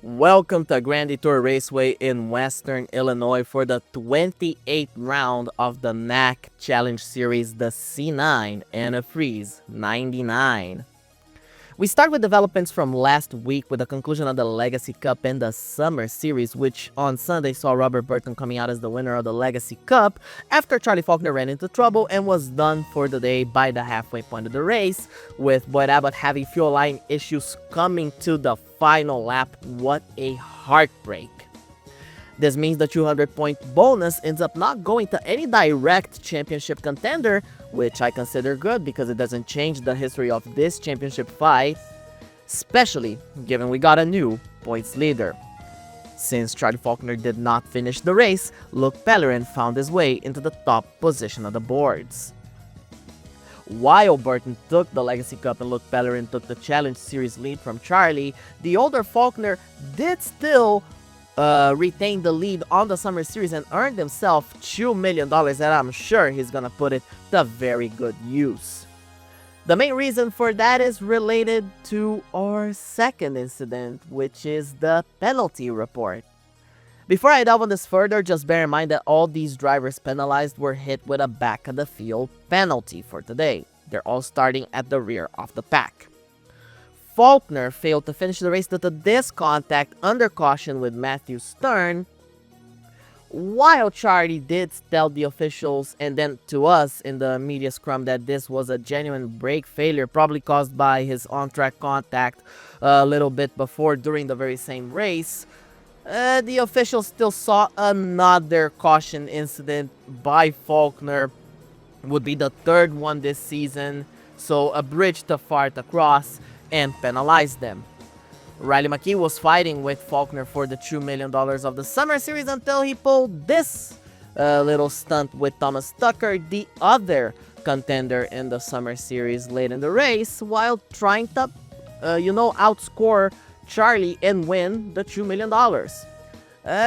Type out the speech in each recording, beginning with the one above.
Welcome to Grand Detour Raceway in Western Illinois for the 28th round of the NAAC Challenge Series, the C9 Antifreeze 99. We start with developments from last week with the conclusion of the Legacy Cup and the Summer Series, which on Sunday saw Robert Burton coming out as the winner of the Legacy Cup after Charlie Falkner ran into trouble and was done for the day by the halfway point of the race, with Boyd Abbott having fuel line issues coming to the final lap. What a heartbreak. This means the 200-point bonus ends up not going to any direct championship contender, which I consider good because it doesn't change the history of this championship fight, especially given we got a new points leader. Since Charlie Falkner did not finish the race, Pellerin found his way into the top position of the boards. While Burton took the Legacy Cup and Pellerin took the Challenge Series lead from Charlie, the older Falkner did still retain the lead on the Summer Series and earned himself $2 million, and I'm sure he's gonna put it to very good use. The main reason for that is related to our second incident, which is the penalty report. Before I delve on this further, just bear in mind that all these drivers penalized were hit with a back of the field penalty for today. They're all starting at the rear of the pack. Falkner failed to finish the race due to this contact under caution with Matthew Stern, while Charlie did tell the officials and then to us in the media scrum that this was a genuine brake failure, probably caused by his on-track contact a little bit before during the very same race. The officials still saw another caution incident by Falkner, would be the third one this season, so a bridge too far to cross, and penalized them. Riley McKee was fighting with Falkner for the $2 million of the Summer Series until he pulled this little stunt with Thomas Tucker, the other contender in the Summer Series late in the race, while trying to, outscore Charlie and win the $2 million.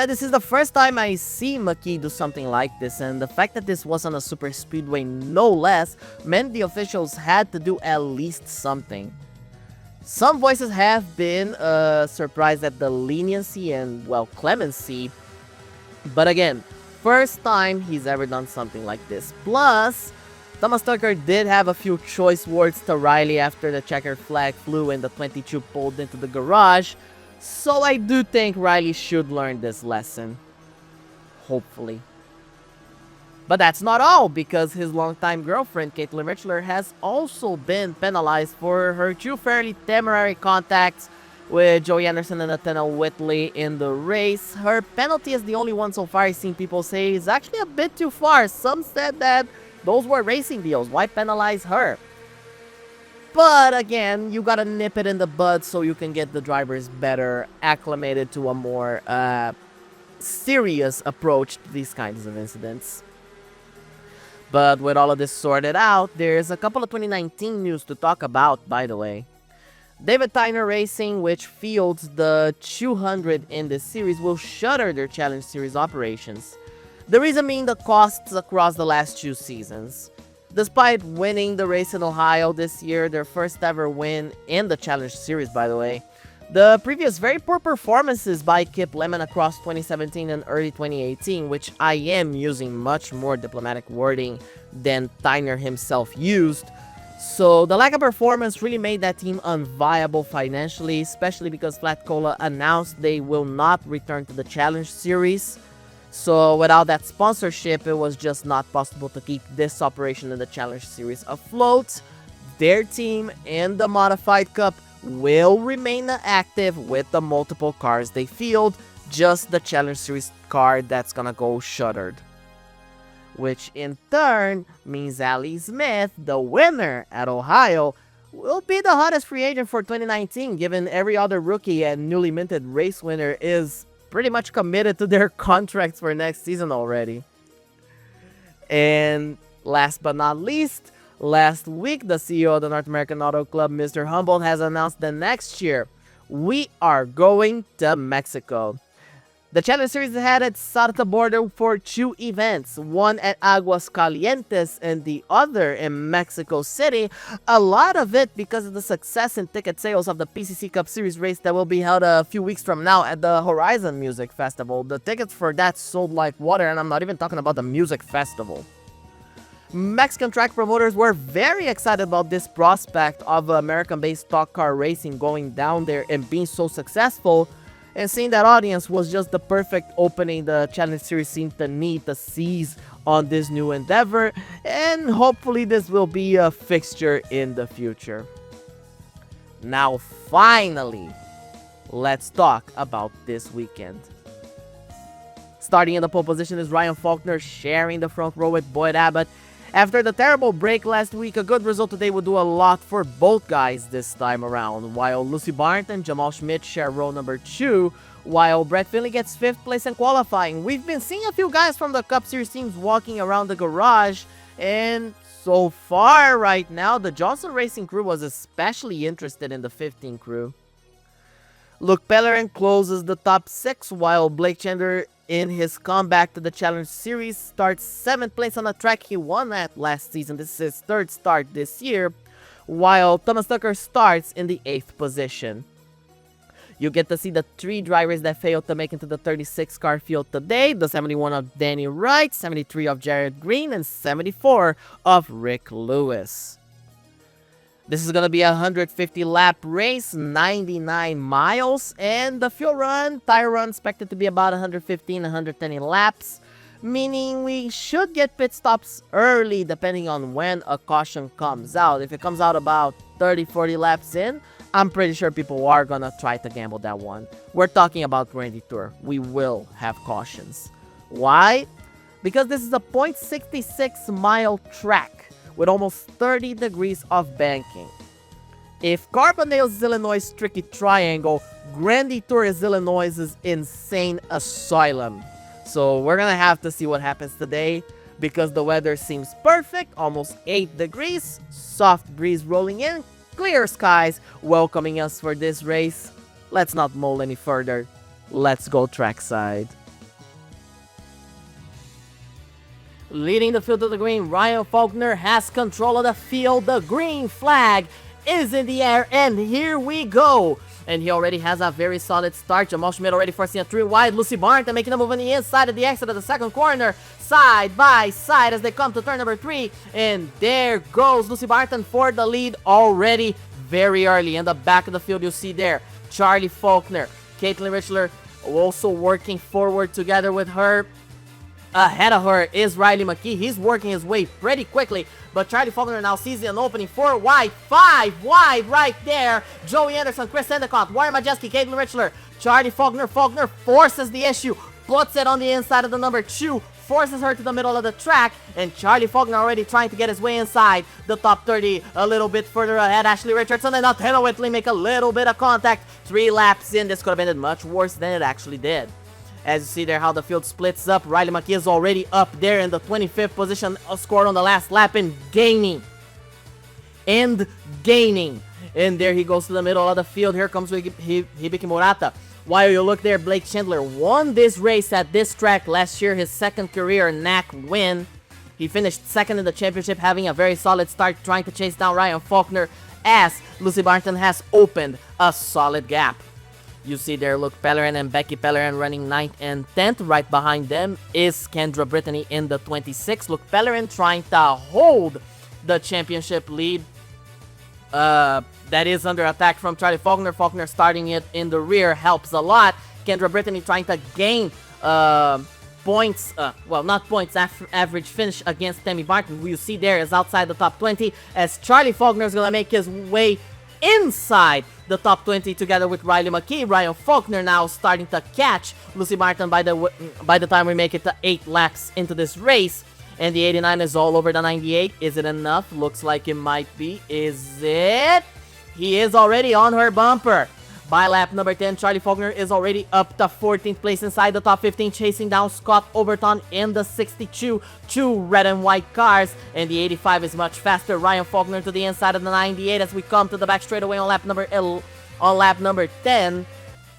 This is the first time I see McKee do something like this, and the fact that this was on a super speedway no less meant the officials had to do at least something. Some voices have been surprised at the leniency and, clemency, but again, first time he's ever done something like this. Plus, Thomas Tucker did have a few choice words to Riley after the checkered flag flew and the 22 pulled into the garage, so I do think Riley should learn this lesson. Hopefully. But that's not all, because his longtime girlfriend, Caitlin Richler, has also been penalized for her two fairly temporary contacts with Joey Anderson and Athena Whitley in the race. Her penalty is the only one so far I've seen people say is actually a bit too far. Some said that those were racing deals. Why penalize her? But again, you gotta nip it in the bud so you can get the drivers better acclimated to a more serious approach to these kinds of incidents. But with all of this sorted out, there's a couple of 2019 news to talk about, by the way. David Tyner Racing, which fields the 200 in this series, will shutter their Challenge Series operations. The reason being the costs across the last two seasons. Despite winning the race in Ohio this year, their first ever win in the Challenge Series, by the way, the previous very poor performances by Kip Lemon across 2017 and early 2018, which I am using much more diplomatic wording than Tyner himself used. So the lack of performance really made that team unviable financially, especially because Flat Cola announced they will not return to the Challenge Series. So without that sponsorship, it was just not possible to keep this operation in the Challenge Series afloat. Their team in the Modified Cup will remain active with the multiple cars they field, just the Challenge Series car that's gonna go shuttered. Which in turn means Ali Smith, the winner at Ohio, will be the hottest free agent for 2019, given every other rookie and newly minted race winner is pretty much committed to their contracts for next season already. And last but not least, last week, the CEO of the North American Auto Club, Mr. Humboldt, has announced that next year we are going to Mexico. The Challenge Series had its south border for 2 events, one at Aguas Calientes and the other in Mexico City. A lot of it because of the success in ticket sales of the PCC Cup Series race that will be held a few weeks from now at the Horizon Music Festival. The tickets for that sold like water, and I'm not even talking about the music festival. Mexican track promoters were very excited about this prospect of American-based stock car racing going down there and being so successful. And seeing that audience was just the perfect opening the Challenge Series seemed to need to seize on this new endeavor, and hopefully this will be a fixture in the future. Now finally, let's talk about this weekend. Starting in the pole position is Ryan Falkner, sharing the front row with Boyd Abbott. After the terrible break last week, a good result today would do a lot for both guys this time around, while Lucy Barnt and Jamal Schmidt share row number 2, while Brett Finley gets 5th place in qualifying. We've been seeing a few guys from the Cup Series teams walking around the garage, and so far right now, the Johnson Racing crew was especially interested in the 15 crew. Luke Pellerin closes the top 6, while Blake Chandler, in his comeback to the Challenge Series, starts 7th place on a track he won at last season. This is his 3rd start this year, while Thomas Tucker starts in the 8th position. You get to see the 3 drivers that failed to make into the 36 car field today: the 71 of Danny Wright, 73 of Jared Green, and 74 of Rick Lewis. This is going to be a 150 lap race, 99 miles, and the fuel run, tire run, expected to be about 115, 120 laps, meaning we should get pit stops early depending on when a caution comes out. If it comes out about 30, 40 laps in, I'm pretty sure people are going to try to gamble that one. We're talking about Detour. We will have cautions. Why? Because this is a .66 mile track with almost 30 degrees of banking. If Carbondale is Illinois' tricky triangle, Grand Detour is Illinois' insane asylum. So we're gonna have to see what happens today, because the weather seems perfect, almost 8 degrees, soft breeze rolling in, clear skies welcoming us for this race. Let's not mull any further. Let's go trackside. Leading the field to the green, Ryan Falkner has control of the field. The green flag is in the air, and here we go. And he already has a very solid start. Jamal Schmidt already forcing a 3 wide. Lucy Barnt making a move on the inside of the exit of the second corner, side by side as they come to turn number 3. And there goes Lucy Barton for the lead already very early. In the back of the field, you see there Charlie Falkner, Caitlin Richler also working forward together with her. Ahead of her is Riley McKee. He's working his way pretty quickly, but Charlie Falkner now sees an opening. 4 wide, 5 wide right there. Joey Anderson, Chris Endicott, Warren Majeski, Caitlin Richler. Charlie Falkner forces the issue, puts it on the inside of the number 2, forces her to the middle of the track, and Charlie Falkner already trying to get his way inside the top 30, a little bit further ahead. Ashley Richardson and Athena Whitley make a little bit of contact. 3 laps in, this could have ended much worse than it actually did. As you see there how the field splits up, Riley McKee is already up there in the 25th position, scored on the last lap and gaining. And there he goes to the middle of the field. Here comes Hibiki Murata. While you look there, Blake Chandler won this race at this track last year, his 2nd career NAAC win. He finished 2nd in the championship, having a very solid start, trying to chase down Ryan Falkner as Lucy Barton has opened a solid gap. You see there Luke Pellerin and Becky Pellerin running 9th and 10th. Right behind them is Kendra Brittany in the 26th. Luke Pellerin trying to hold the championship lead. That is under attack from Charlie Falkner. Falkner starting it in the rear helps a lot. Kendra Brittany trying to gain points, well, not points, average finish against Tammy Barton, who you see there is outside the top 20, as Charlie Falkner is going to make his way inside the top 20 together with Riley McKee. Ryan Falkner now starting to catch Lucy Barton by the time we make it to 8 laps into this race. And the 89 is all over the 98. Is it enough? Looks like it might be. Is it? He is already on her bumper. By lap number 10, Charlie Falkner is already up to 14th place inside the top 15, chasing down Scott Overton in the 62, 2 red and white cars, and the 85 is much faster. Ryan Falkner to the inside of the 98 as we come to the back straightaway on lap number 10.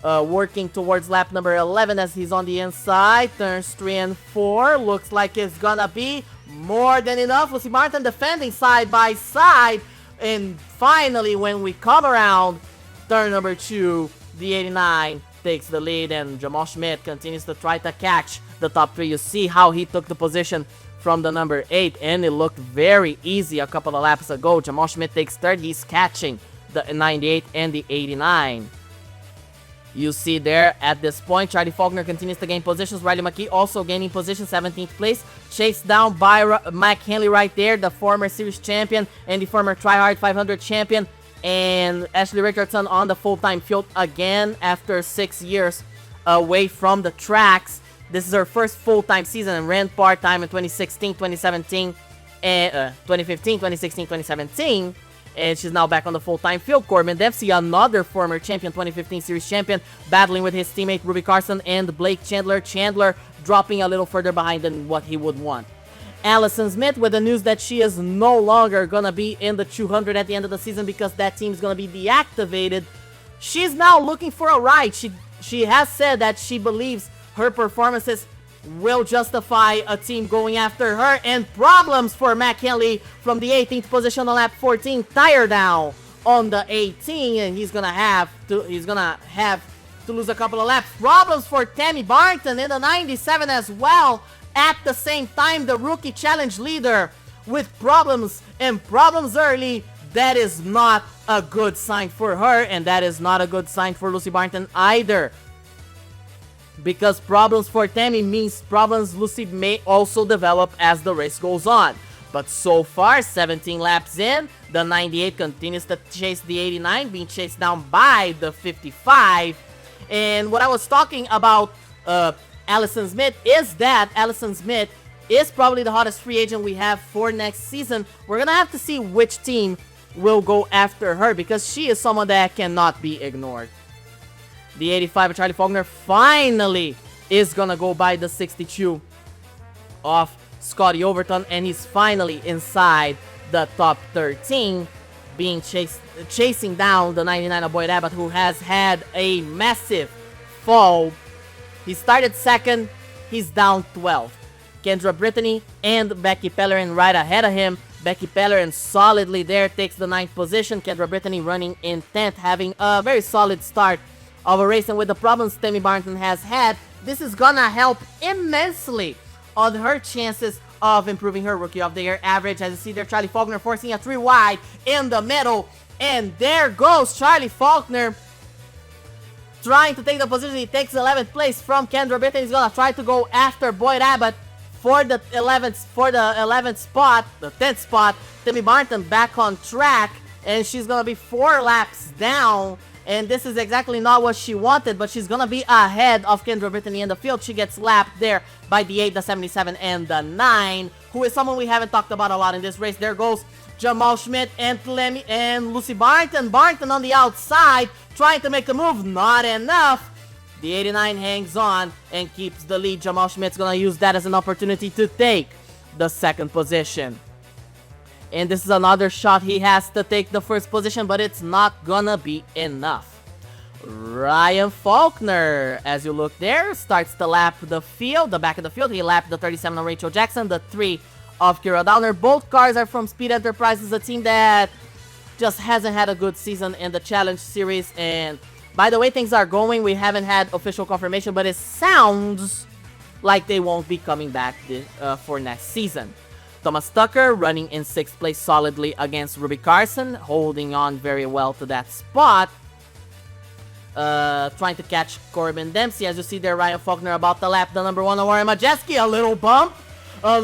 working towards lap number 11 as he's on the inside. Turns 3 and 4. Looks like it's gonna be more than enough. Lucy Martin defending side by side. And finally, when we come around turn number 2, the 89 takes the lead, and Jamal Schmidt continues to try to catch the top 3. You see how he took the position from the number 8, and it looked very easy a couple of laps ago. Jamal Schmidt takes third. He's catching the 98 and the 89. You see there at this point, Charlie Falkner continues to gain positions. Riley McKee also gaining position, 17th place. Chased down by Mike Hanley right there, the former series champion and the former Tryhard 500 champion. And Ashley Richardson on the full-time field again after 6 years away from the tracks. This is her first full-time season and ran part-time in 2016, 2017, and 2015, 2016, 2017. And she's now back on the full-time field. Corbin Dempsey, another former champion, 2015 series champion, battling with his teammate Ruby Carson and Blake Chandler. Chandler dropping a little further behind than what he would want. Allison Smith with the news that she is no longer gonna be in the 200 at the end of the season because that team's gonna be deactivated. She's now looking for a ride. She has said that she believes her performances will justify a team going after her, and problems for Mac Henley from the 18th position on lap 14, tire down on the 18, and he's gonna have to lose a couple of laps. Problems for Tammy Barton in the 97 as well. At the same time, the rookie challenge leader with problems and problems early. That is not a good sign for her, and that is not a good sign for Lucy Barton either. Because problems for Tammy means problems Lucy may also develop as the race goes on. But so far, 17 laps in, the 98 continues to chase the 89, being chased down by the 55. And what I was talking about Allison Smith is that Allison Smith is probably the hottest free agent we have for next season. We're going to have to see which team will go after her because she is someone that cannot be ignored. The 85 of Charlie Falkner finally is going to go by the 62 of Scotty Overton, and he's finally inside the top 13, being chasing down the 99 of Boyd Abbott, who has had a massive fall. He started second, he's down 12. Kendra Brittany and Becky Pellerin right ahead of him. Becky Pellerin solidly there, takes the 9th position. Kendra Brittany running in 10th, having a very solid start of a race, and with the problems Tammy Barton has had, this is gonna help immensely on her chances of improving her Rookie of the Year average. As you see there, Charlie Falkner forcing a 3 wide in the middle, and there goes Charlie Falkner trying to take the position. He takes 11th place from Kendra Brittany. He's gonna try to go after Boyd Abbott for the 11th spot, the 10th spot. Tammy Barton back on track, and she's gonna be 4 laps down. And this is exactly not what she wanted, but she's gonna be ahead of Kendra Brittany in the field. She gets lapped there by the 8, the 77, and the 9, who is someone we haven't talked about a lot in this race. There goes Jamal Schmidt and Lucy Barton. Barton on the outside, trying to make a move. Not enough. The 89 hangs on and keeps the lead. Jamal Schmidt's gonna use that as an opportunity to take the 2nd position. And this is another shot. He has to take the 1st position, but it's not gonna be enough. Ryan Falkner, as you look there, starts to lap the field, the back of the field. He lapped the 37 of Rachel Jackson, the 3 of Kira Downer. Both cars are from Speed Enterprises, a team that just hasn't had a good season in the Challenge Series. And by the way things are going, we haven't had official confirmation, but it sounds like they won't be coming back for next season. Thomas Tucker running in 6th place solidly against Ruby Carson, holding on very well to that spot. Trying to catch Corbin Dempsey. As you see there, Ryan Falkner about to lap the number 1 of Warren Majeski. A little bump, a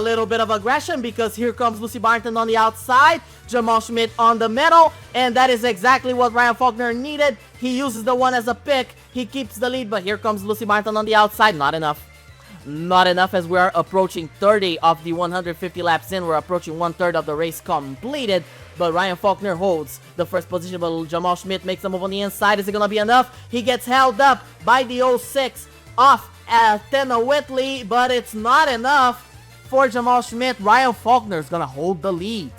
little bit of aggression, because here comes Lucy Barton on the outside, Jamal Schmidt on the middle, and that is exactly what Ryan Falkner needed. He uses the 1 as a pick, he keeps the lead, but here comes Lucy Barton on the outside. Not enough. Not enough, as we are approaching 30 of the 150 laps in. We're approaching 1/3 of the race completed, but Ryan Falkner holds the 1st position, but Jamal Schmidt makes a move on the inside. Is it going to be enough? He gets held up by the 06 off Tenna Whitley, but it's not enough for Jamal Schmidt. Ryan Falkner is going to hold the lead.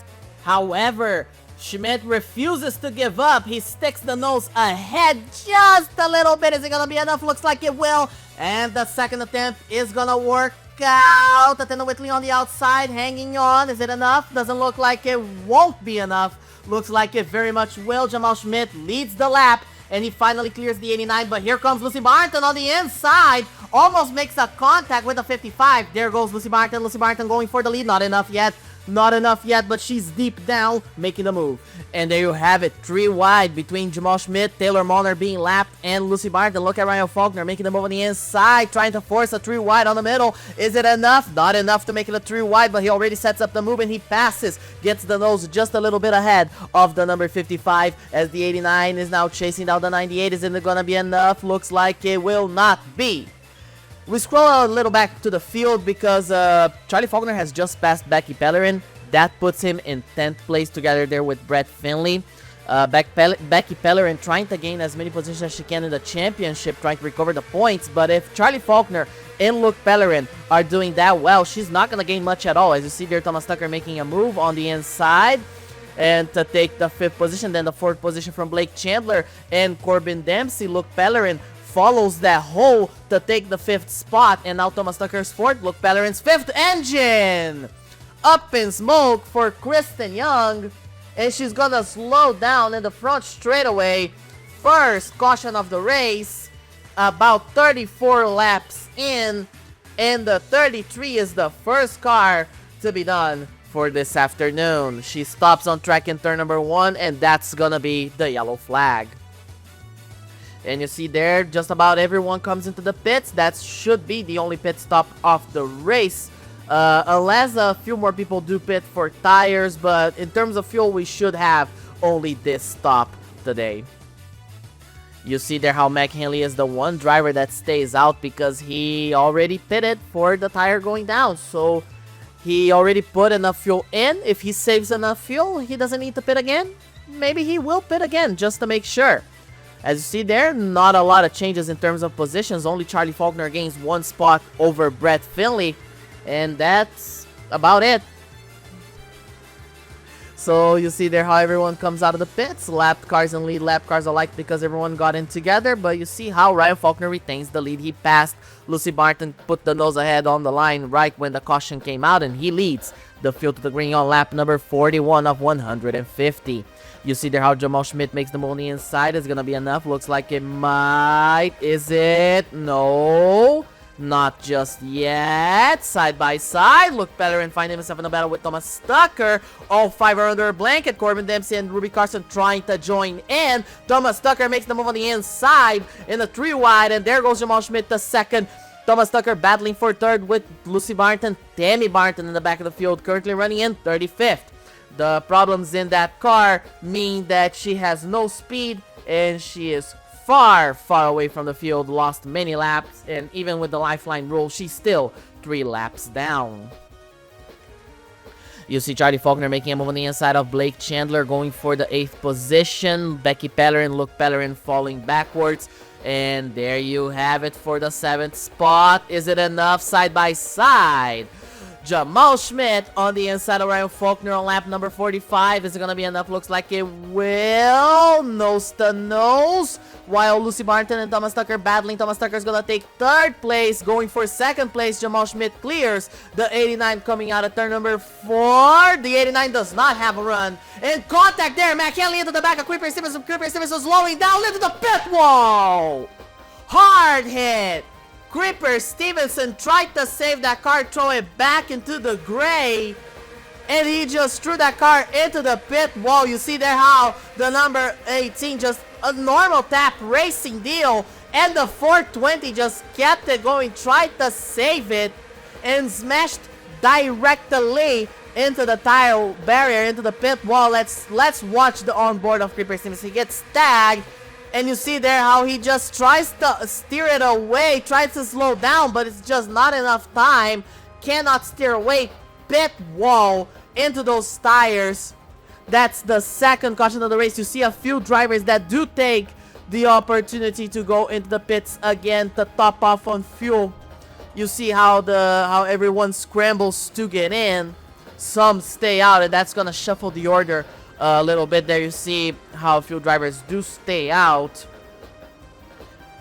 However, Schmidt refuses to give up. He sticks the nose ahead just a little bit. Is it gonna be enough? Looks like it will. And the second attempt is gonna work out. Attendant Whitley on the outside, hanging on. Is it enough? Doesn't look like it won't be enough. Looks like it very much will. Jamal Schmidt leads the lap, and he finally clears the 89. But here comes Lucy Barton on the inside. Almost makes a contact with the 55. There goes Lucy Barton. Lucy Barton going for the lead. Not enough yet. Not enough yet, but she's deep down, making the move. And there you have it, 3 wide between Jamal Schmidt, Taylor Molnar being lapped, and Lucy Barton. Look at Ryan Falkner making the move on the inside, trying to force a 3 wide on the middle. Is it enough? Not enough to make it a 3 wide, but he already sets up the move and he passes. Gets the nose just a little bit ahead of the number 55 as the 89 is now chasing down the 98. Is it gonna be enough? Looks like it will not be. We scroll a little back to the field because Charlie Falkner has just passed Becky Pellerin. That puts him in 10th place together there with Brett Finley. Becky Pellerin trying to gain as many positions as she can in the championship, trying to recover the points. But if Charlie Falkner and Luke Pellerin are doing that well, she's not going to gain much at all. As you see there, Thomas Tucker making a move on the inside and to take the 5th position. Then the 4th position from Blake Chandler and Corbin Dempsey. Luke Pellerin follows that hole to take the 5th spot, and now Thomas Tucker's 4th, Luke Pellerin's 5th engine! Up in smoke for Kristen Young, and she's gonna slow down in the front straightaway. First caution of the race, about 34 laps in, and the 33 is the first car to be done for this afternoon. She stops on track in turn number 1, and that's gonna be the yellow flag. And you see there, just about everyone comes into the pits. That should be the only pit stop of the race. Unless a few more people do pit for tires. But in terms of fuel, we should have only this stop today. You see there how Mac Henley is the one driver that stays out because he already pitted for the tire going down. So he already put enough fuel in. If he saves enough fuel, he doesn't need to pit again. Maybe he will pit again just to make sure. As you see there, not a lot of changes in terms of positions. Only Charlie Falkner gains 1 spot over Brett Finley. And that's about it. So you see there how everyone comes out of the pits. Lapped cars and lead lap cars alike because everyone got in together. But you see how Ryan Falkner retains the lead. He passed Lucy Barton, put the nose ahead on the line right when the caution came out. And he leads the field to the green on lap number 41 of 150. You see there how Jamal Schmidt makes the move on the inside. Is gonna be enough. Looks like it might. Is it? No. Not just yet. Side by side. Luke Pellerin finding himself in a battle with Thomas Tucker. All 5 are under a blanket. Corbin Dempsey and Ruby Carson trying to join in. Thomas Tucker makes the move on the inside in a 3 wide. And there goes Jamal Schmidt, the 2nd. Thomas Tucker battling for 3rd with Lucy Barton. Tammy Barton in the back of the field, currently running in 35th. The problems in that car mean that she has no speed and she is far away from the field, lost many laps, and even with the lifeline rule, she's still 3 laps down. You see Charlie Falkner making a move on the inside of Blake Chandler, going for the 8th position. Becky Pellerin, Luke Pellerin falling backwards. And there you have it for the 7th spot. Is it enough? Side by side. Jamal Schmidt on the inside of Ryan Falkner on lap number 45. Is it going to be enough? Looks like it will. Nose to nose. While Lucy Barton and Thomas Tucker battling. Thomas Tucker is going to take 3rd place. Going for 2nd place. Jamal Schmidt clears the 89 coming out of turn number 4. The 89 does not have a run. In contact there. Mac Henley into the back of Creeper Stevenson. Creeper Stevenson slowing down into the pit wall. Hard hit. Creeper Stevenson tried to save that car, throw it back into the gray, and he just threw that car into the pit wall. You see there how the number 18, just a normal tap racing deal, and the 420 just kept it going, tried to save it, and smashed directly into the tire barrier, into the pit wall. Let's watch the onboard of Creeper Stevenson. He gets tagged. And you see there how he just tries to steer it away, tries to slow down, but it's just not enough time. Cannot steer away. Pit wall into those tires. That's the 2nd caution of the race. You see a few drivers that do take the opportunity to go into the pits again to top off on fuel. You see how everyone scrambles to get in. Some stay out, and that's gonna shuffle the order a little bit there. You see how a few drivers do stay out,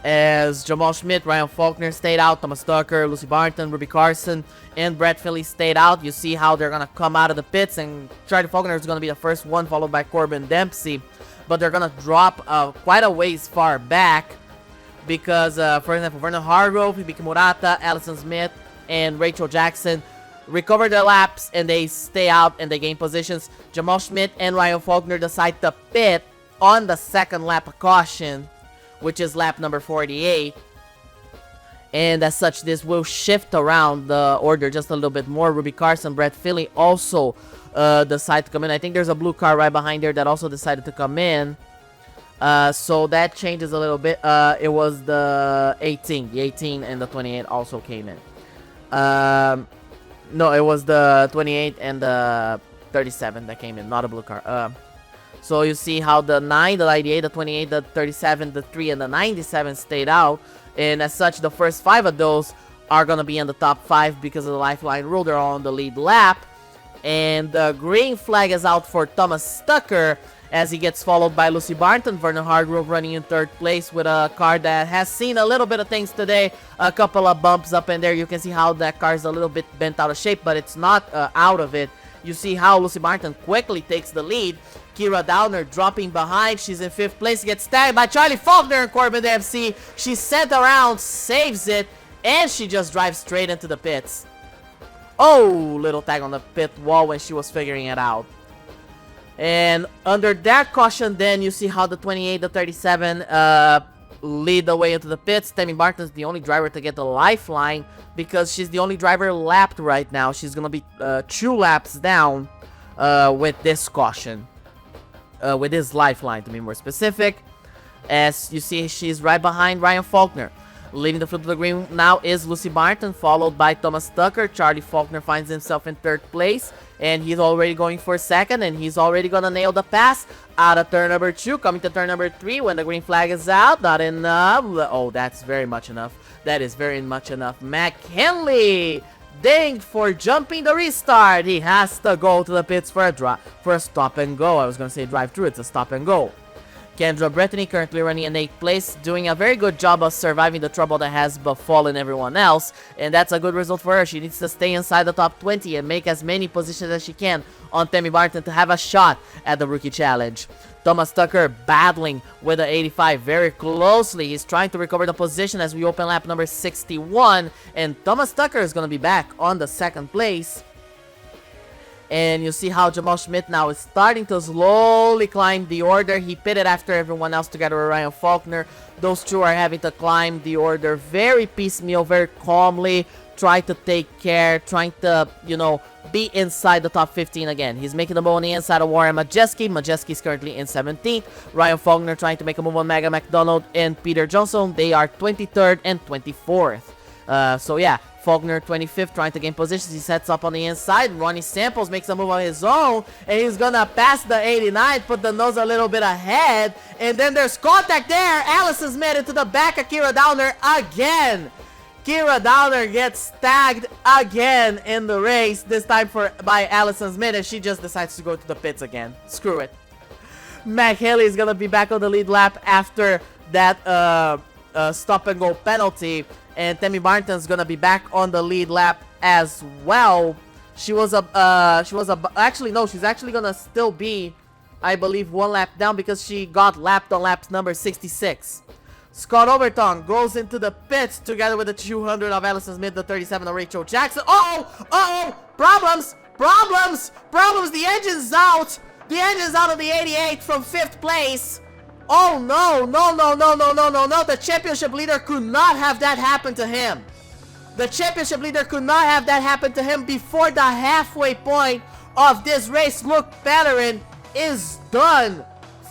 as Jamal Schmidt, Ryan Falkner stayed out, Thomas Tucker, Lucy Barton, Ruby Carson, and Brett Philly stayed out. You see how they're going to come out of the pits, and Charlie Falkner is going to be the first one, followed by Corbin Dempsey. But they're going to drop quite a ways far back because, for example, Vernon Hargrove, Hibiki Murata, Allison Smith, and Rachel Jackson recover their laps, and they stay out, and they gain positions. Jamal Schmidt and Ryan Falkner decide to pit on the second lap of caution, which is lap number 48. And as such, this will shift around the order just a little bit more. Ruby Carson, Brett Philly also decide to come in. I think there's a blue car right behind there that also decided to come in. So that changes a little bit. It was the 18. The 18 and the 28 also came in. No, it was the 28 and the 37 that came in, not a blue car. So you see how the 9, the 98, the 28, the 37, the 3, and the 97 stayed out. And as such, the first 5 of those are going to be in the top 5 because of the lifeline rule. They're all on the lead lap. And the green flag is out for Thomas Tucker as he gets followed by Lucy Barton. Vernon Hargrove running in 3rd place with a car that has seen a little bit of things today. A couple of bumps up in there. You can see how that car is a little bit bent out of shape, but it's not out of it. You see how Lucy Barton quickly takes the lead. Kira Downer dropping behind. She's in 5th place. Gets tagged by Charlie Faulkner and Corbin Dempsey. She's sent around, saves it, and she just drives straight into the pits. Oh, little tag on the pit wall when she was figuring it out. And under that caution, then you see how the 28, the 37 lead the way into the pits. Tammy Barton's the only driver to get the lifeline because she's the only driver lapped right now. She's going to be 2 laps down with this caution. With this lifeline, to be more specific. As you see, she's right behind Ryan Falkner. Leading the field to the green now is Lucy Barton, followed by Thomas Tucker. Charlie Faulkner finds himself in 3rd place, and he's already going for 2nd, and he's already gonna nail the pass out of turn number 2, coming to turn number 3 when the green flag is out. Not enough. Oh, that's very much enough. That is very much enough. McKinley dinged for jumping the restart. He has to go to the pits for a stop and go. I was gonna say drive through. It's a stop and go. Kendra Brittany currently running in 8th place, doing a very good job of surviving the trouble that has befallen everyone else, and that's a good result for her. She needs to stay inside the top 20 and make as many positions as she can on Tammy Barton to have a shot at the Rookie Challenge. Thomas Tucker battling with the 85 very closely. He's trying to recover the position as we open lap number 61, and Thomas Tucker is going to be back on the 2nd place. And you see how Jamal Schmidt now is starting to slowly climb the order. He pitted after everyone else together with Ryan Falkner. Those two are having to climb the order very piecemeal, very calmly. Try to take care, trying to, you know, be inside the top 15 again. He's making the move on the inside of Warren Majeski. Majeski's currently in 17th. Ryan Falkner trying to make a move on Megan McDonald and Peter Johnson. They are 23rd and 24th. So yeah, Falkner 25th trying to gain positions. He sets up on the inside. Ronnie Samples makes a move on his own, and he's gonna pass the 89, put the nose a little bit ahead, and then there's contact there. Allison's made it to the back of Kira Downer again. Kira Downer gets tagged again in the race, this time by Allison Smith, and she just decides to go to the pits again. Screw it. McHaley is gonna be back on the lead lap after that stop and go penalty, and Tammy Barton's gonna be back on the lead lap as well. She's actually gonna still be, I believe, 1 lap down because she got lapped on lap number 66. Scott Overton goes into the pits together with the 200 of Allison Smith, the 37 of Rachel Jackson. Problems! The engine's out! The engine's out of the 88 from 5th place. Oh no, the championship leader could not have that happen to him. The championship leader could not have that happen to him before the halfway point of this race. Look, Pellerin is done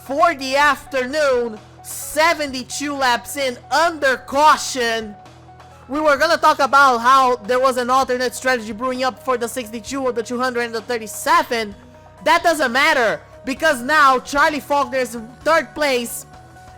for the afternoon. 72 laps in, under caution. We were gonna talk about how there was an alternate strategy brewing up for the 62 or the 200 and the 37. That doesn't matter, because now Charlie Faulkner is in 3rd place,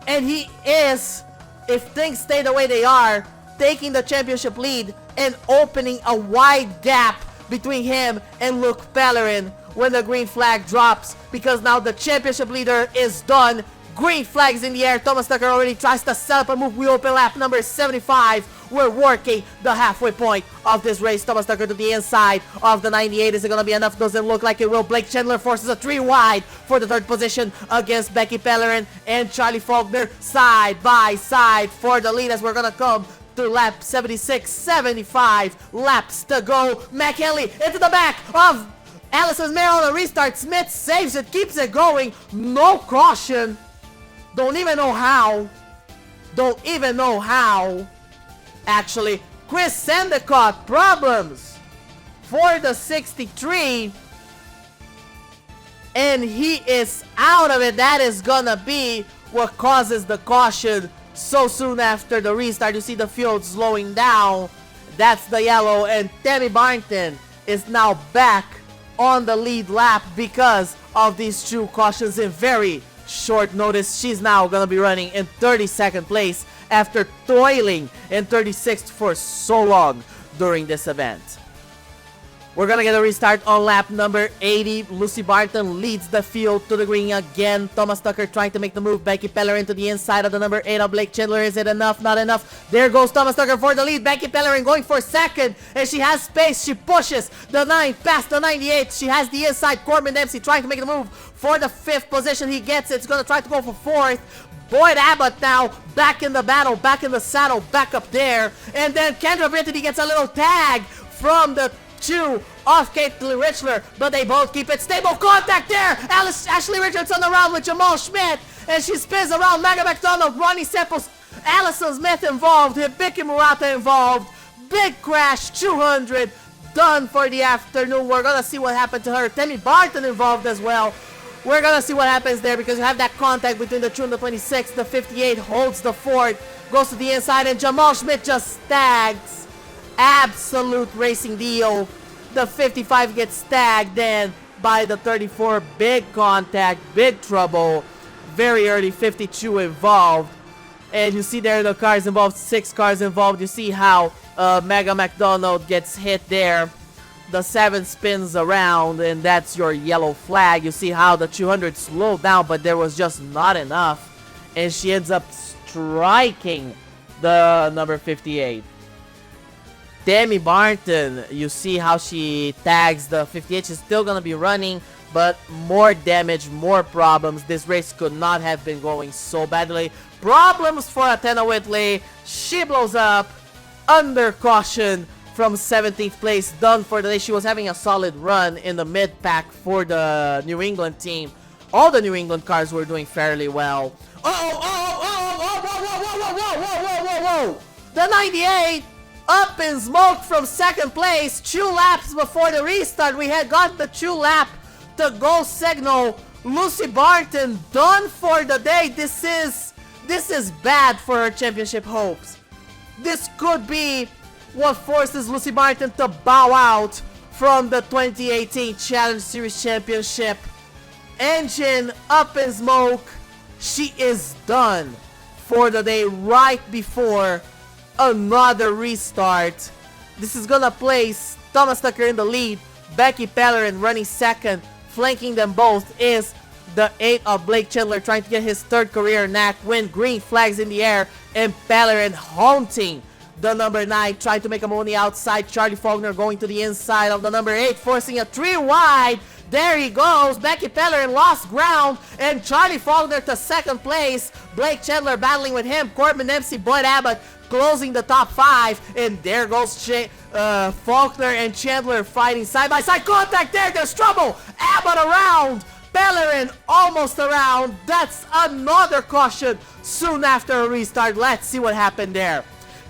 and he is, if things stay the way they are, taking the championship lead and opening a wide gap between him and Luke Pellerin. when the green flag drops, because now the championship leader is done. Green flags in the air. Thomas Tucker already tries to set up a move. We open lap number 75. We're working the halfway point of this race. Thomas Tucker to the inside of the 98. Is it going to be enough? Doesn't look like it will. Blake Chandler forces a 3 wide for the third position against Becky Pellerin and Charlie Falkner side by side for the lead, as we're going to come to lap 76, 75 laps to go. McKinley into the back of Allison's mare on a restart. Smith saves it, keeps it going. No caution. Don't even know how. Actually, Chris Endicott, problems for the 63. And he is out of it. That is gonna be what causes the caution so soon after the restart. You see the field slowing down. That's the yellow. And Tammy Barton is now back on the lead lap because of these 2 cautions in very short notice. She's now gonna be running in 32nd place after toiling in 36th for so long during this event. We're gonna get a restart on lap number 80. Lucy Barton leads the field to the green again. Thomas Tucker trying to make the move. Becky Pellerin to the inside of the number 8 of Blake Chandler. Is it enough? Not enough. There goes Thomas Tucker for the lead. Becky Pellerin going for second, and she has space. She pushes the 9 past the 98. She has the inside. Corbin Dempsey trying to make the move for the 5th position. He gets it. It's gonna try to go for 4th. Boyd Abbott now back in the battle, back in the saddle, back up there. And then Kendra Brittany gets a little tag from the 2 off Caitlin Richler, but they both keep it stable. Contact there. Ashley Richardson around with Jamal Schmidt, and she spins around. Megan McDonald, Ronnie Samples, Allison Smith involved, Vicky Murata involved. Big crash, 200 done for the afternoon. We're gonna see what happened to her. Tammy Barton involved as well. We're gonna see what happens there, because you have that contact between the 2 and the 26. The 58 holds the fort, goes to the inside, and Jamal Schmidt just stags. Absolute racing deal. The 55 gets tagged in by the 34. Big contact, big trouble. Very early 52 involved. And you see there the cars involved, 6 cars involved. You see how Mega McDonald gets hit there. The 7 spins around, and that's your yellow flag. You see how the 200 slowed down, but there was just not enough. And she ends up striking the number 58. Tammy Barton, you see how she tags the 58. She's still gonna be running, but more damage, more problems. This race could not have been going so badly. Problems for Athena Whitley. She blows up under caution from 17th place, done for the day. She was having a solid run in the mid-pack for the New England team. All the New England cars were doing fairly well. Whoa. The 98 up in smoke from 2nd place. 2 laps before the restart. We had got the 2 lap to go signal. Lucy Barton done for the day. This is bad for her championship hopes. This could be what forces Lucy Barton to bow out from the 2018 Challenge Series Championship. Engine up in smoke. She is done for the day right before another restart. This is gonna place Thomas Tucker in the lead. Becky Pellerin running 2nd. Flanking them both is the 8 of Blake Chandler, trying to get his 3rd career NAAC win. Green flags in the air, and Pellerin haunting the number 9, trying to make a move on the outside. Charlie Falkner going to the inside of the number 8, forcing a 3 wide. There he goes. Becky Pellerin lost ground, and Charlie Falkner to 2nd place. Blake Chandler battling with him. Corbin Dempsey, Boyd Abbott closing the top 5, and there goes Falkner and Chandler fighting side by side. Contact there. There's trouble. Abbott around. Pellerin almost around. That's another caution soon after a restart. Let's see what happened there.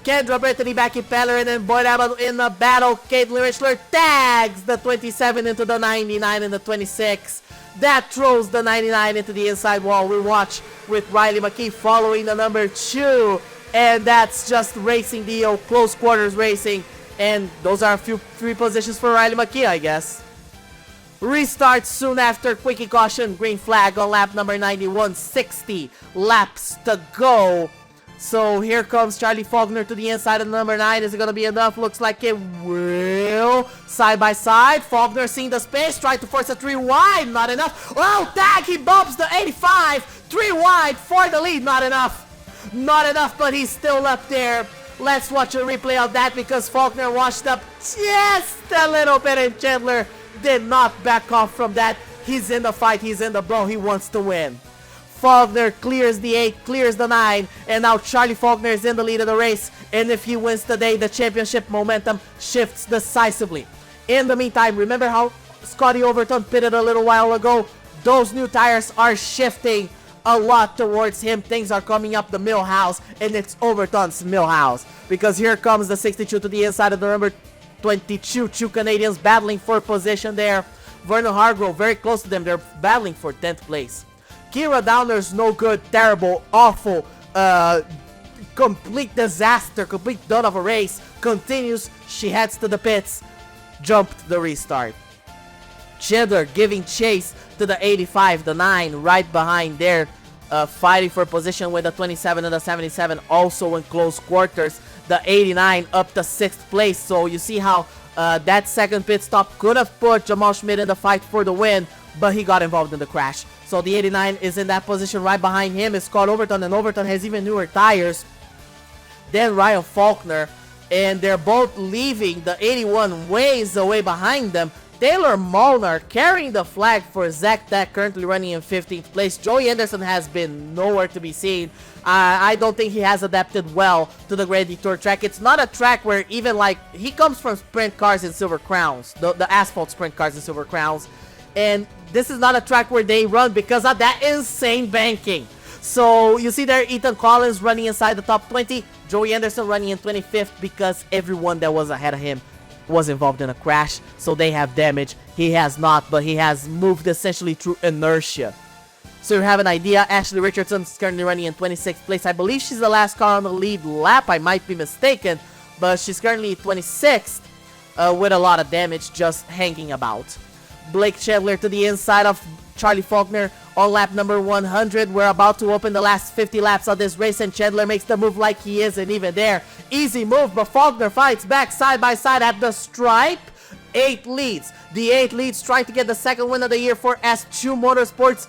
Kendra Brittany, Becky Pellerin, and Boyd Abbott in the battle. Caitlin Richler tags the 27 into the 99 and the 26. That throws the 99 into the inside wall. We watch with Riley McKee following the number 2. And that's just racing deal, close quarters racing. And those are a few 3 positions for Riley McKee, I guess. Restart soon after. Quickie caution, green flag on lap number 91. 60 laps to go. So here comes Charlie Falkner to the inside of the number 9. Is it going to be enough? Looks like it will still side by side. Falkner seeing the space, trying to force a 3 wide, not enough. Oh, tag, he bumps the 85, 3 wide for the lead, not enough. Not enough, but he's still up there. Let's watch a replay of that because Falkner washed up just a little bit and Chandler did not back off from that. He's in the fight, he's in the blow, he wants to win. Falkner clears the 8, clears the 9, and now Charlie Falkner is in the lead of the race. And if he wins today, the championship momentum shifts decisively. In the meantime, remember how Scotty Overton pitted a little while ago? Those new tires are shifting a lot towards him. Things are coming up the Millhouse, and it's Overton's Millhouse. Because here comes the 62 to the inside of the number 22. Two Canadians battling for position there. Vernon Hargrove very close to them. They're battling for 10th place. Kira Downer's no good, terrible, awful, complete disaster, complete done of a race. Continues, she heads to the pits, jumped the restart. Chandler giving chase to the 85, the 9 right behind there, fighting for position with the 27 and the 77 also in close quarters. The 89 up to 6th place, so you see how that second pit stop could have put Jamal Schmidt in the fight for the win, but he got involved in the crash. So the 89 is in that position. Right behind him is Scott Overton, and Overton has even newer tires than Ryan Falkner, and they're both leaving the 81 ways away behind them. Taylor Molnar carrying the flag for Zach Tech, currently running in 15th place. Joey Anderson has been nowhere to be seen. I don't think he has adapted well to the Grand Detour track. It's not a track where even like, he comes from sprint cars and Silver Crowns, the asphalt sprint cars and Silver Crowns, and this is not a track where they run because of that insane banking. So you see there Ethan Collins running inside the top 20, Joey Anderson running in 25th because everyone that was ahead of him was involved in a crash, so they have damage. He has not, but he has moved essentially through inertia. So you have an idea. Ashley Richardson is currently running in 26th place. I believe she's the last car on the lead lap. I might be mistaken, but she's currently 26th with a lot of damage just hanging about. Blake Chandler to the inside of Charlie Falkner on lap number 100. We're about to open the last 50 laps of this race, and Chandler makes the move like he isn't even there. Easy move, but Falkner fights back side by side at the stripe. 8 leads. The 8 leads trying to get the second win of the year for S2 Motorsports.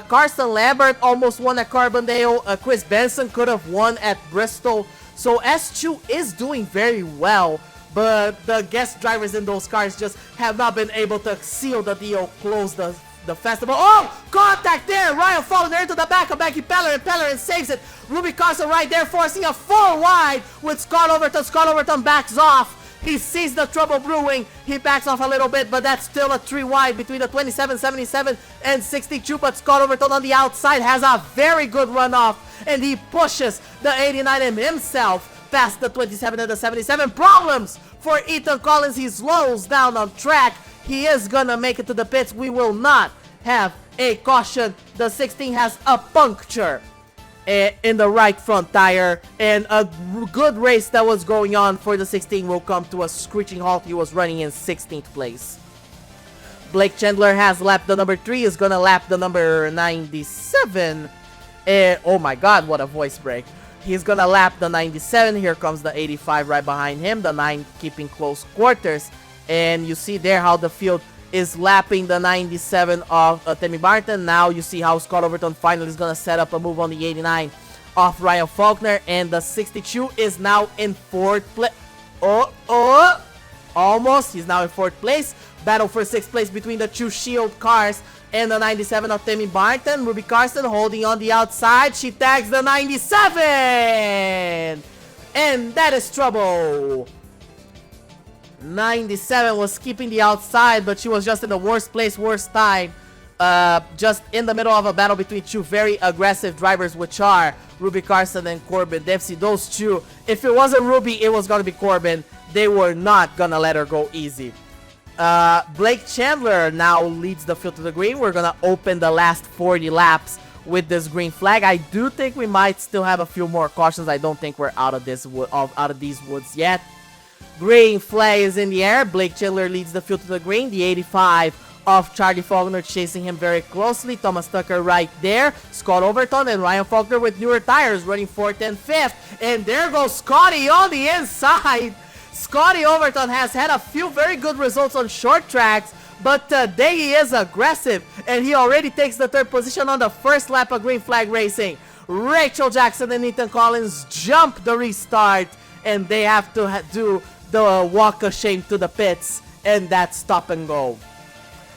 Carson Lambert almost won at Carbondale. Chris Benson could have won at Bristol. So S2 is doing very well, but the guest drivers in those cars just have not been able to seal the deal, close the festival. Oh, contact there. Ryan Falkner into the back of Becky Pellerin. Pellerin saves it. Ruby Carson right there forcing a 4 wide with Scott Overton. Scott Overton backs off. He sees the trouble brewing. He backs off a little bit, but that's still a 3 wide between the 27, 77, and 62. But Scott Overton on the outside has a very good runoff, and he pushes the 89 himself past the 27 and the 77. Problems for Ethan Collins. He slows down on track. He is gonna make it to the pits. We will not have a caution. The 16 has a puncture in the right front tire, and a good race that was going on for the 16 will come to a screeching halt. He was running in 16th place. Blake Chandler has lapped the number 3, is gonna lap the number 97. Oh my god, what a voice break. He's gonna lap the 97. Here comes the 85 right behind him, the 9 keeping close quarters. And you see there how the field is lapping the 97 of Temi Barton. Now you see how Scott Overton finally is going to set up a move on the 89 of Ryan Falkner. And the 62 is now in 4th place. Almost. He's now in 4th place. Battle for 6th place between the 2 Shield cars and the 97 of Temi Barton. Ruby Carson holding on the outside. She tags the 97. And that is trouble. 97 was keeping the outside, but she was just in the worst place, worst time. Just in the middle of a battle between 2 very aggressive drivers, which are Ruby Carson and Corbin Dempsey. Those 2, if it wasn't Ruby, it was going to be Corbin. They were not going to let her go easy. Blake Chandler now leads the field to the green. We're going to open the last 40 laps with this green flag. I do think we might still have a few more cautions. I don't think we're out of these woods yet. Green flag is in the air. Blake Chandler leads the field to the green. The 85 of Charlie Falkner chasing him very closely. Thomas Tucker right there. Scott Overton and Ryan Falkner with newer tires running 4th and 5th. And there goes Scotty on the inside. Scotty Overton has had a few very good results on short tracks, but today he is aggressive, and he already takes the 3rd position on the first lap of green flag racing. Rachel Jackson and Ethan Collins jump the restart, and they have to do the walk of shame to the pits, and that's stop and go.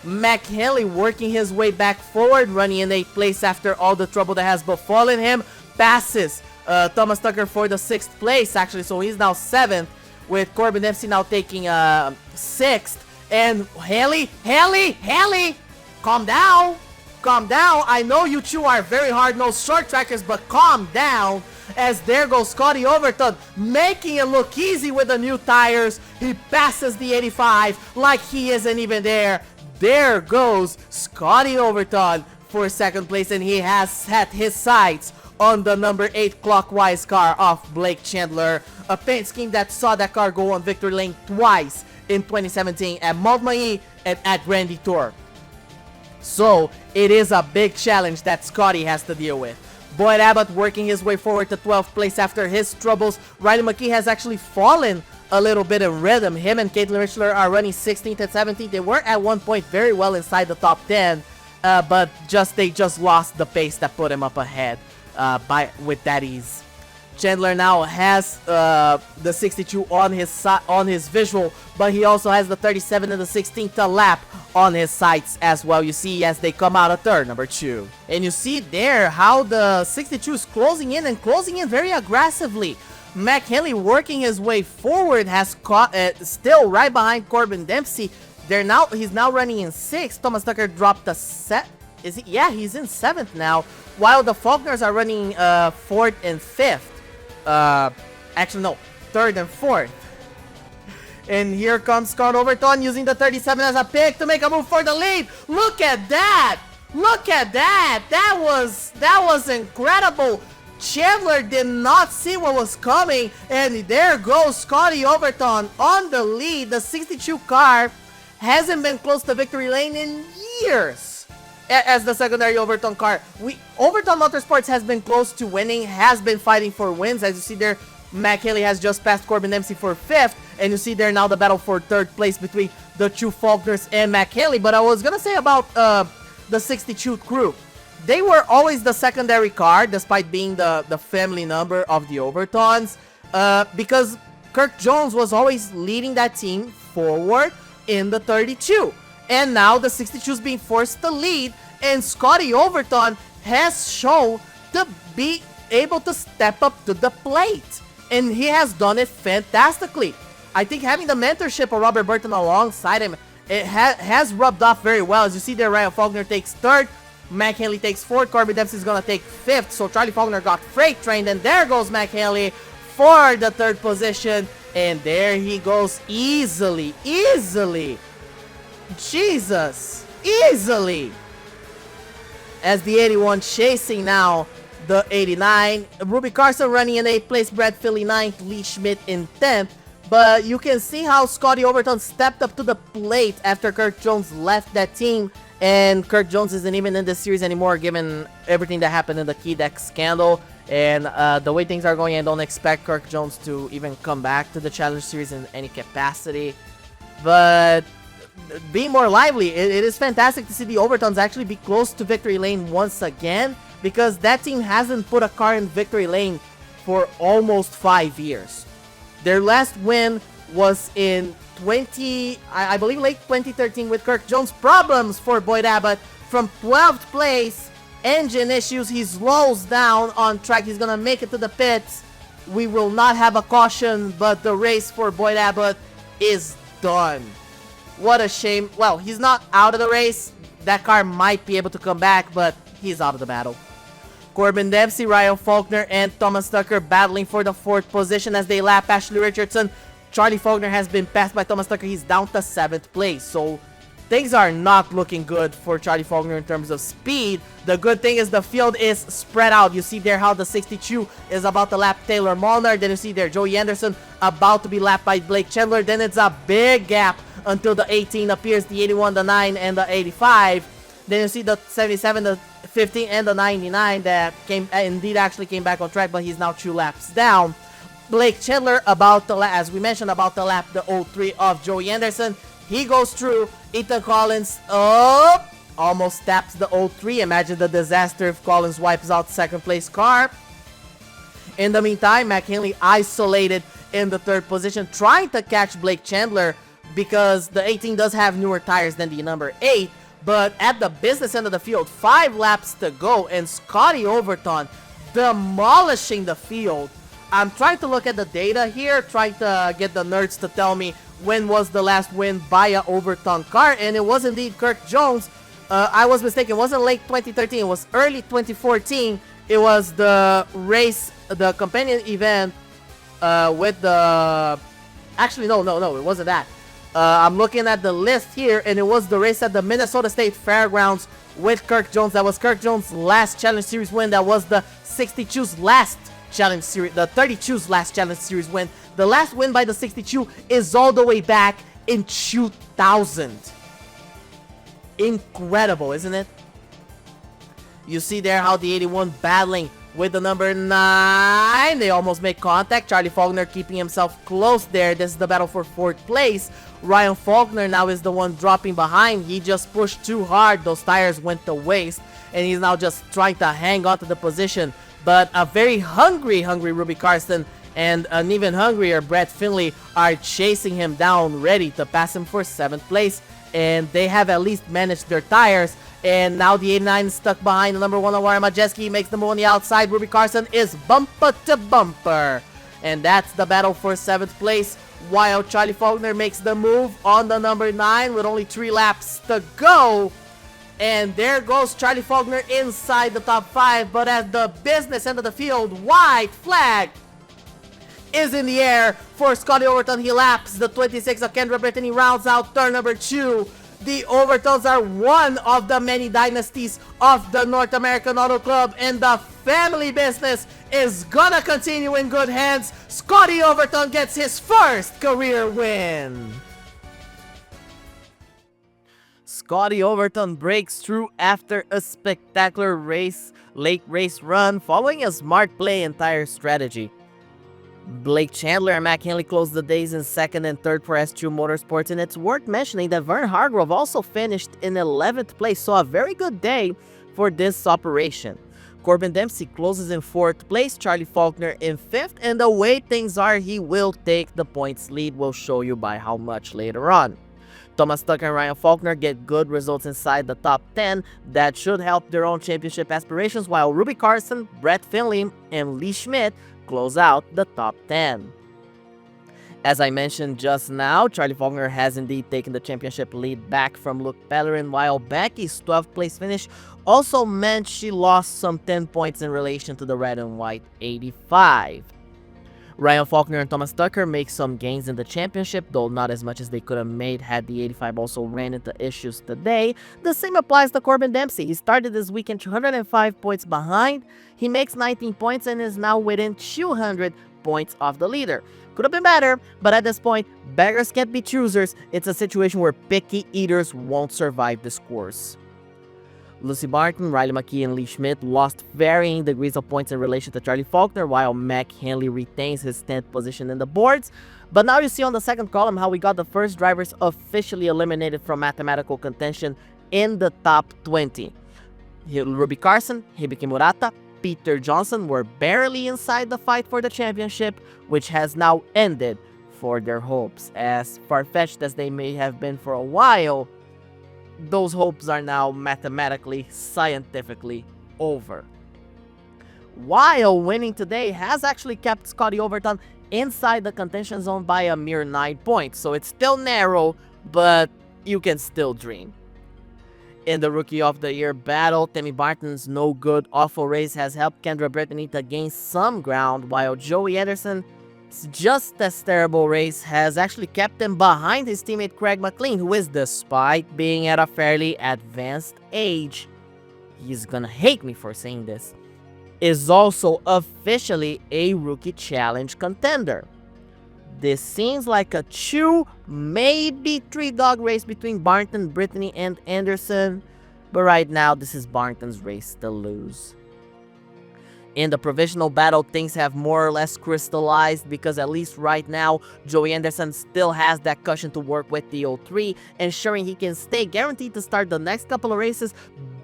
McHenley working his way back forward, running in 8th place after all the trouble that has befallen him, passes Thomas Tucker for the 6th place actually, so he's now 7th, with Corbin Dempsey now taking 6th. And Haley, calm down. I know you two are very hard-nosed short trackers, but calm down. As there goes Scotty Overton, making it look easy with the new tires. He passes the 85 like he isn't even there. There goes Scotty Overton for 2nd place, and he has set his sights on the number 8 clockwise car of Blake Chandler, a paint scheme that saw that car go on victory lane twice in 2017 at Montmagny and at Grand Detour. So it is a big challenge that Scotty has to deal with. Boyd Abbott working his way forward to 12th place after his troubles. Riley McKee has actually fallen a little bit in rhythm. Him and Caitlin Richler are running 16th and 17th. They were at one point very well inside the top 10, but they just lost the pace that put him up ahead with that ease. Chandler now has the 62 on his visual, but he also has the 37 and the 16th lap on his sights as well. You see as they come out of third, number 2. And you see there how the 62 is closing in very aggressively. McHenley working his way forward has caught still right behind Corbin Dempsey. He's now running in 6th. Thomas Tucker dropped the set. Is he? Yeah, he's in 7th now, while the Falkners are running 4th and 5th. Actually no, 3rd and 4th. And here comes Scott Overton using the 37 as a pick to make a move for the lead. Look at that! That was incredible. Chandler did not see what was coming, and there goes Scotty Overton on the lead. The 62 car hasn't been close to victory lane in years as the secondary Overton car. Overton Motorsports has been close to winning, has been fighting for wins. As you see there, McHenley has just passed Corbin Dempsey for 5th, and you see there now the battle for 3rd place between the two Falkners and McHenley. But I was gonna say about the 62 crew. They were always the secondary car, despite being the family number of the Overtons, because Kirk Jones was always leading that team forward in the 32. And now the 62 is being forced to lead, and Scotty Overton has shown to be able to step up to the plate. And he has done it fantastically. I think having the mentorship of Robert Burton alongside him, it has rubbed off very well. As you see there, Ryan Falkner takes 3rd, McHenley takes 4th, Corbin Dempsey is going to take 5th, so Charlie Falkner got freight trained, and there goes McHenley for the 3rd position, and there he goes easily. Jesus, easily. As the 81 chasing now the 89. Ruby Carson running in 8th place, Brad Philly 9th, Lee Schmidt in 10th. But you can see how Scotty Overton stepped up to the plate after Kirk Jones left that team. And Kirk Jones isn't even in this series anymore, given everything that happened in the key deck scandal. And the way things are going, I don't expect Kirk Jones to even come back to the Challenge Series in any capacity. But being more lively, it is fantastic to see the Overtons actually be close to victory lane once again, because that team hasn't put a car in victory lane for almost 5 years. Their last win was in I believe late 2013 with Kirk Jones. Problems for Boyd Abbott from 12th place. Engine issues. He slows down on track. He's gonna make it to the pits. We will not have a caution, but the race for Boyd Abbott is done. What a shame. Well, he's not out of the race. That car might be able to come back, but he's out of the battle. Corbin Dempsey, Ryan Falkner, and Thomas Tucker battling for the 4th position as they lap Ashley Richardson. Charlie Falkner has been passed by Thomas Tucker. He's down to 7th place. So things are not looking good for Charlie Falkner in terms of speed. The good thing is the field is spread out. You see there how the 62 is about to lap Taylor Molnar. Then you see there Joey Anderson about to be lapped by Blake Chandler. Then it's a big gap until the 18 appears, the 81, the 9, and the 85. Then you see the 77, the 15, and the 99 that actually came back on track, but he's now 2 laps down. Blake Chandler, about the as we mentioned, about the lap, the 03 of Joey Anderson. He goes through. Ethan Collins, almost taps the 03. Imagine the disaster if Collins wipes out second place car. In the meantime, McKinley isolated in the third position, trying to catch Blake Chandler because the 18 does have newer tires than the number 8. But at the business end of the field, 5 laps to go, and Scotty Overton demolishing the field. I'm trying to look at the data here, trying to get the nerds to tell me when was the last win by a Overton car, and it was indeed Kirk Jones. I was mistaken, it wasn't late 2013, it was early 2014. It was the race, the companion event with the... Actually, no, it wasn't that. I'm looking at the list here, and it was the race at the Minnesota State Fairgrounds with Kirk Jones. That was Kirk Jones' last Challenge Series win. That was the 62's last Challenge Series, the 32's last Challenge Series win. The last win by the 62 is all the way back in 2000. Incredible, isn't it? You see there how the 81 battling with the number 9. They almost make contact. Charlie Falkner keeping himself close there. This is the battle for 4th place. Ryan Falkner now is the one dropping behind. He just pushed too hard. Those tires went to waste, and he's now just trying to hang on to the position. But a very hungry Ruby Karsten and an even hungrier Brett Finley are chasing him down, ready to pass him for 7th place. And they have at least managed their tires. And now the 89 is stuck behind the number 1 Awara Majeski. Makes the move on the outside. Ruby Karsten is bumper to bumper. And that's the battle for 7th place. While Charlie Faulkner makes the move on the number 9 with only 3 laps to go. And there goes Charlie Faulkner inside the top 5. But at the business end of the field, white flag is in the air for Scotty Overton. He laps the 26 of Kendra Brittany, rounds out turn number 2. The Overtons are one of the many dynasties of the North American Auto Club, and the family business is gonna continue in good hands. Scotty Overton gets his first career win. Scotty Overton breaks through after a spectacular late race run following a smart play and tire strategy. Blake Chandler and Matt Henley closed the days in 2nd and 3rd for S2 Motorsports, and it's worth mentioning that Vern Hargrove also finished in 11th place, so a very good day for this operation. Corbin Dempsey closes in 4th place, Charlie Faulkner in 5th, and the way things are, he will take the points lead. We'll show you by how much later on. Thomas Tucker and Ryan Falkner get good results inside the top 10 that should help their own championship aspirations, while Ruby Carson, Brett Finley, and Lee Schmidt close out the top 10. As I mentioned just now, Charlie Faulkner has indeed taken the championship lead back from Luke Pellerin, while Becky's 12th place finish also meant she lost some 10 points in relation to the red and white 85. Ryan Falkner and Thomas Tucker make some gains in the championship, though not as much as they could have made had the 85 also ran into issues today. The same applies to Corbin Dempsey. He started this weekend 205 points behind. He makes 19 points and is now within 200 points of the leader. Could have been better, but at this point, beggars can't be choosers. It's a situation where picky eaters won't survive this course. Lucy Barton, Riley McKee, and Lee Schmidt lost varying degrees of points in relation to Charlie Faulkner, while Mac Henley retains his 10th position in the boards. But now you see on the second column how we got the first drivers officially eliminated from mathematical contention in the top 20. Ruby Carson, Hibiki Murata, Peter Johnson were barely inside the fight for the championship, which has now ended for their hopes. As far-fetched as they may have been for a while, those hopes are now mathematically, scientifically over. While winning today has actually kept Scotty Overton inside the contention zone by a mere 9 points, so it's still narrow, but you can still dream. In the Rookie of the Year battle, Timmy Barton's no-good awful race has helped Kendra Brittany to gain some ground, while Joey Anderson's just as terrible race has actually kept him behind his teammate Craig McLean, who is, despite being at a fairly advanced age, he's gonna hate me for saying this, is also officially a Rookie Challenge contender. This seems like a 2, maybe 3-dog race between Barton, Brittany, and Anderson, but right now this is Barton's race to lose. In the provisional battle, things have more or less crystallized because at least right now, Joey Anderson still has that cushion to work with the 03, ensuring he can stay guaranteed to start the next couple of races,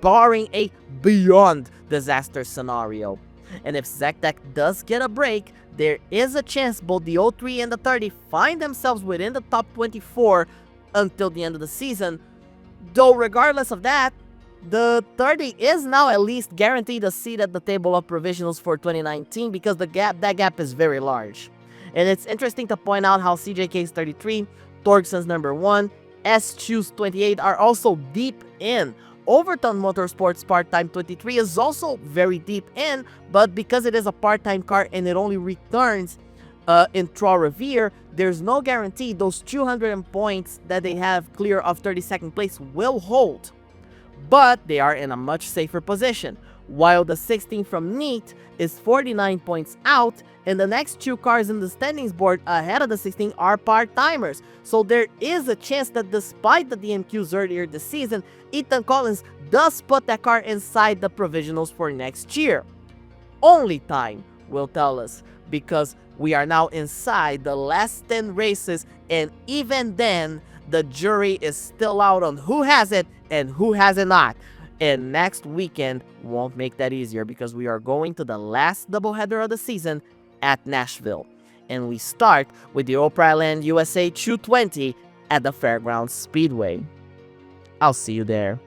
barring a beyond disaster scenario. And if Zaktek does get a break, there is a chance both the 03 and the 30 find themselves within the top 24 until the end of the season. Though regardless of that, the 30 is now at least guaranteed a seat at the table of provisionals for 2019 because that gap is very large. And it's interesting to point out how CJK's 33, Torgson's number 1, S-Choose 28 are also deep in. Overton Motorsports part-time 23 is also very deep in, but because it is a part-time car and it only returns in Trois-Rivières, there's no guarantee those 200 points that they have clear of 32nd place will hold. But they are in a much safer position, while the 16 from NEAT is 49 points out, and the next 2 cars in the standings board ahead of the 16 are part-timers. So there is a chance that despite the DMQs earlier this season, Ethan Collins does put that car inside the provisionals for next year. Only time will tell us, because we are now inside the last 10 races, and even then, the jury is still out on who has it and who has it not. And next weekend won't make that easier because we are going to the last doubleheader of the season at Nashville. And we start with the Opry Land USA 220 at the Fairgrounds Speedway. I'll see you there.